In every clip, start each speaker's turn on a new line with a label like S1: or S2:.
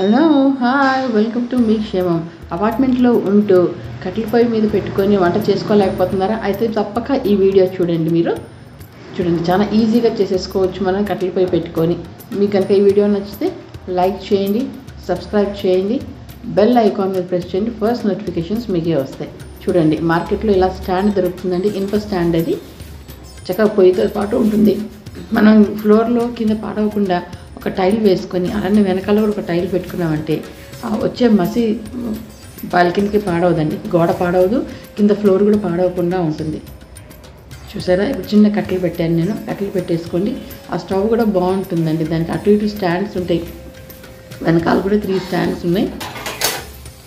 S1: Hello hi welcome to me క్షేమం. అపార్ట్మెంట్లో ఉంటూ కట్టెల పొయ్యి మీద పెట్టుకొని వంట చేసుకోలేకపోతున్నారా? అయితే తప్పక ఈ వీడియో చూడండి. మీరు చూడండి, చాలా ఈజీగా చేసేసుకోవచ్చు మనం కట్టెల పొయ్యి పెట్టుకొని. మీకు కనుక ఈ వీడియో నచ్చితే లైక్ చేయండి, సబ్స్క్రైబ్ చేయండి, బెల్ ఐకాన్ మీద ప్రెస్ చేయండి. ఫస్ట్ నోటిఫికేషన్స్ మీకే వస్తాయి. చూడండి, మార్కెట్లో ఇలా స్టాండ్ దొరుకుతుందండి, ఇనుప స్టాండ్. అది చక్కగా పొయ్యితో పాటు ఉంటుంది. మనం ఫ్లోర్లో కింద పాడవకుండా ఒక టైల్ వేసుకొని అలానే వెనకాల కూడా ఒక టైల్ పెట్టుకున్నామంటే వచ్చే మసి బాల్కనీకి పాడవదండి, గోడ పాడవదు, కింద ఫ్లోర్ కూడా పాడవకుండా ఉంటుంది. చూసారా, ఇప్పుడు చిన్న కట్టెలు పెట్టాను నేను. కట్టెలు పెట్టేసుకోండి. ఆ స్టవ్ కూడా బాగుంటుందండి, దానికి అటు ఇటు స్టాండ్స్ ఉంటాయి, వెనకాల కూడా 3 స్టాండ్స్ ఉన్నాయి.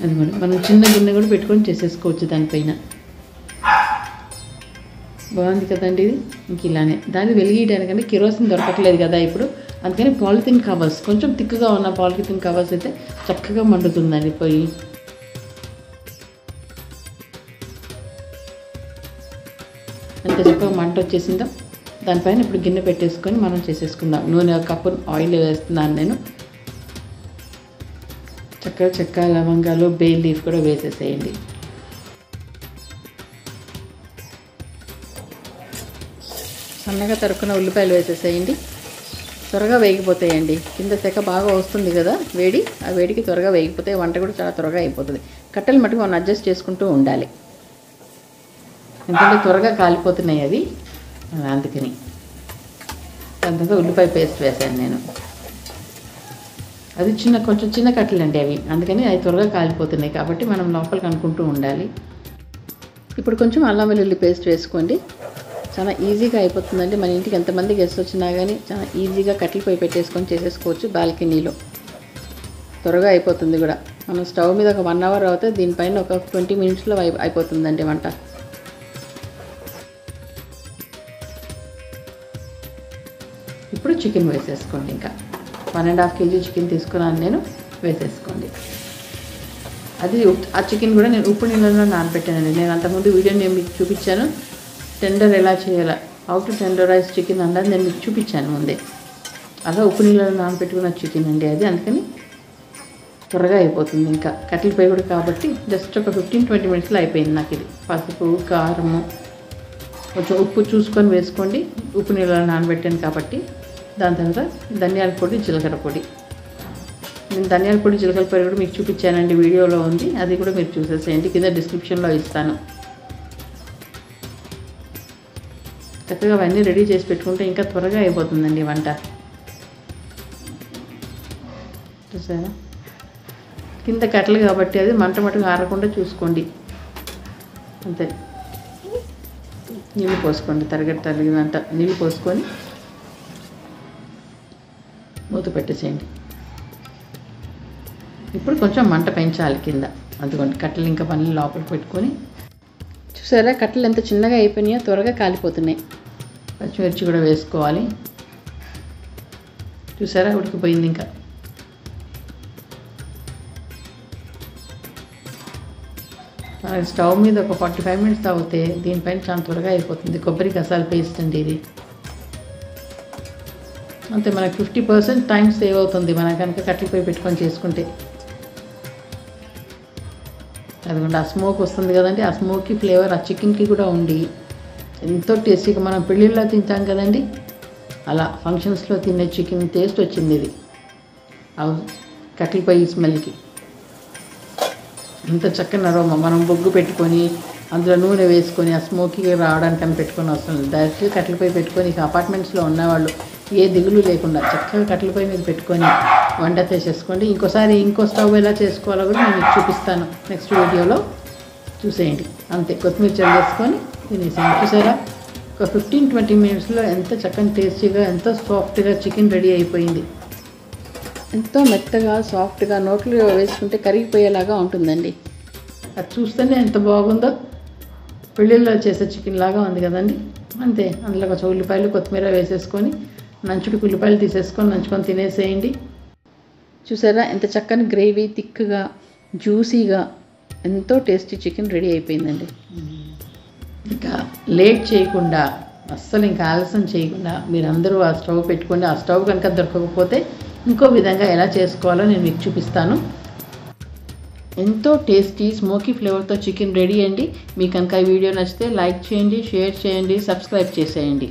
S1: అది కూడా మనం చిన్న గిన్నె కూడా పెట్టుకొని చేసేసుకోవచ్చు దానిపైన. బాగుంది కదండి ఇది. ఇంక ఇలానే దాన్ని వెలిగించడానికంటే కిరోసిన్ దొరకట్లేదు కదా ఇప్పుడు, అందుకని పాలిథిన్ కవర్స్, కొంచెం తిక్కుగా ఉన్న పాలిథిన్ కవర్స్ అయితే చక్కగా మండుతుందండి పొయ్యి. ఎంత చక్కగా మంట వచ్చేసిందో దానిపైన ఇప్పుడు గిన్నె పెట్టేసుకొని మనం చేసేసుకుందాం. నూనె కప్పు ఆయిల్ వేస్తున్నాను నేను. చక్కగా చెక్క, లవంగాలు, బే లీఫ్ కూడా వేసేసేయండి. సన్నగా తరుక్కున్న ఉల్లిపాయలు వేసేసేయండి. త్వరగా వేగిపోతాయండి. కింద సెక బాగా వస్తుంది కదా వేడి, ఆ వేడికి త్వరగా వేగిపోతాయి. వంట కూడా చాలా త్వరగా అయిపోతుంది. కట్టెలు మట్టుకు మనం అడ్జస్ట్ చేసుకుంటూ ఉండాలి, ఎందుకంటే త్వరగా కాలిపోతున్నాయి అవి, అందుకని. దాని తర్వాత ఉల్లిపాయ పేస్ట్ వేసాను నేను. అది కొంచెం చిన్న కట్టెలు అండి అవి, అందుకని అవి త్వరగా కాలిపోతున్నాయి. కాబట్టి మనం లోపలికి అనుకుంటూ ఉండాలి. ఇప్పుడు కొంచెం అల్లం వెల్లుల్లి పేస్ట్ వేసుకోండి. చాలా ఈజీగా అయిపోతుందండి. మన ఇంటికి ఎంతమంది గెస్ట్ వచ్చినా కానీ చాలా ఈజీగా కట్టెల పొయ్యి పెట్టేసుకొని చేసేసుకోవచ్చు బాల్కనీలో. త్వరగా అయిపోతుంది కూడా. మనం స్టవ్ మీద ఒక 1 అవర్ అవుతే దీనిపైన ఒక 20 మినిట్స్లో అయిపోతుందండి వంట. ఇప్పుడు చికెన్ వేసేసుకోండి. ఇంకా 1.5 kg చికెన్ తీసుకున్నాను నేను, వేసేసుకోండి. అది ఆ చికెన్ కూడా నేను ఉప్పు నీళ్ళలో నానబెట్టానండి. నేను అంతకుముందు వీడియో నేను మీకు చూపించాను, టెండర్ ఎలా చేయాలా, హౌ టు టెండరైజ్ చికెన్ అన్నది నేను మీకు చూపించాను ముందే. అలా ఉప్పు నీళ్ళలో నానబెట్టుకున్న చికెన్ అండి అది, అందుకని త్వరగా అయిపోతుంది. ఇంకా కట్టెల పొయ్యి కూడా కాబట్టి జస్ట్ ఒక 15-20 మినిట్స్లో అయిపోయింది నాకు ఇది. పసుపు, కారము, కొంచెం ఉప్పు చూసుకొని వేసుకోండి, ఉప్పు నీళ్ళలో నానబెట్టాను కాబట్టి. దాని తర్వాత ధనియాల పొడి, జీలకర్ర పొడి. నేను ధనియాల పొడి, జీలకర్ర పొడి కూడా మీకు చూపించానండి, వీడియోలో ఉంది, అది కూడా మీరు చూసేసేయండి, కింద డిస్క్రిప్షన్లో ఇస్తాను. చక్కగా అవన్నీ రెడీ చేసి పెట్టుకుంటే ఇంకా త్వరగా అయిపోతుందండి వంట. చూసారా, కింద కట్టెలు కాబట్టి అది మంట మటుకు ఆరకుండా చూసుకోండి, అంతే. నీళ్ళు పోసుకోండి, తరిగినంత నీళ్ళు పోసుకొని మూత పెట్టేసేయండి. ఇప్పుడు కొంచెం మంట పెంచాలి కింద, అందుకోండి కట్టెలు ఇంకా పనులు లోపలికి పెట్టుకొని. చూసారా, కట్టెలు ఎంత చిన్నగా అయిపోయినాయో, త్వరగా కాలిపోతున్నాయి. పచ్చిమిర్చి కూడా వేసుకోవాలి. చూసారా, ఉడికిపోయింది. ఇంకా స్టవ్ మీద ఒక 45 మినిట్స్ తాగితే దీనిపైన చాలా త్వరగా అయిపోతుంది. కొబ్బరి గసాల పేస్ట్ అండి ఇది. అంతే, మనకు 50% టైం సేవ్ అవుతుంది మనం కనుక కట్టెల పొయ్యి పెట్టుకొని చేసుకుంటే. అదిగోండి, ఆ స్మోక్ వస్తుంది కదండి, ఆ స్మోకీ ఫ్లేవర్ ఆ చికెన్కి కూడా ఉండి ఎంతో టేస్టీగా, మనం పెళ్ళిళ్ళలో తింటాం కదండి, అలా ఫంక్షన్స్లో తినే చికెన్ టేస్ట్ వచ్చింది ఇది కట్టెల పొయ్యి స్మెల్కి. ఎంత చక్కని అరోమా. మనం బొగ్గు పెట్టుకొని అందులో నూనె వేసుకొని ఆ స్మోకీగా రావడానికి అని పెట్టుకొని వస్తుంది. డైరెక్ట్గా కట్టెల పొయ్యి పెట్టుకొని ఇక అపార్ట్మెంట్స్లో ఉన్నవాళ్ళు ఏ దిగులు లేకుండా చక్కగా కట్టెల పొయ్యి మీద పెట్టుకొని వంట చేసేసుకోండి. ఇంకోసారి ఇంకో స్టవ్ ఎలా చేసుకోవాలో కూడా నేను మీకు చూపిస్తాను నెక్స్ట్ వీడియోలో, చూసేయండి. అంతే, కొత్తిమీర చల్లేసుకొని తినేసేయండి. చూసారా, ఒక 15-20 మినిట్స్లో ఎంత చక్కని టేస్టీగా, ఎంతో సాఫ్ట్గా చికెన్ రెడీ అయిపోయింది. ఎంతో మెత్తగా సాఫ్ట్గా, నోట్లో వేసుకుంటే కరిగిపోయేలాగా ఉంటుందండి. అది చూస్తేనే ఎంత బాగుందో, పెళ్ళిళ్ళలో చేసే చికెన్ లాగా ఉంది కదండి. అంతే, అందులో కొంచెం ఉల్లిపాయలు, కొత్తిమీర వేసేసుకొని నంచుడికి ఉల్లిపాయలు తీసేసుకొని నంచుకొని తినేసేయండి. చూసారా, ఎంత చక్కని గ్రేవీ, థిక్గా, జ్యూసీగా, ఎంతో టేస్టీ చికెన్ రెడీ అయిపోయిందండి. ఇంకా లేట్ చేయకుండా, అస్సలు ఇంకా ఆలస్యం చేయకుండా మీరందరూ ఆ స్టవ్ పెట్టుకోండి. ఆ స్టవ్ కనుక దొరకకపోతే ఇంకో విధంగా ఎలా చేసుకోవాలో నేను మీకు చూపిస్తాను. ఎంతో టేస్టీ స్మోకీ ఫ్లేవర్తో చికెన్ రెడీ అండి. మీకు కనుక ఈ వీడియో నచ్చితే లైక్ చేయండి, షేర్ చేయండి, సబ్స్క్రైబ్ చేసేయండి.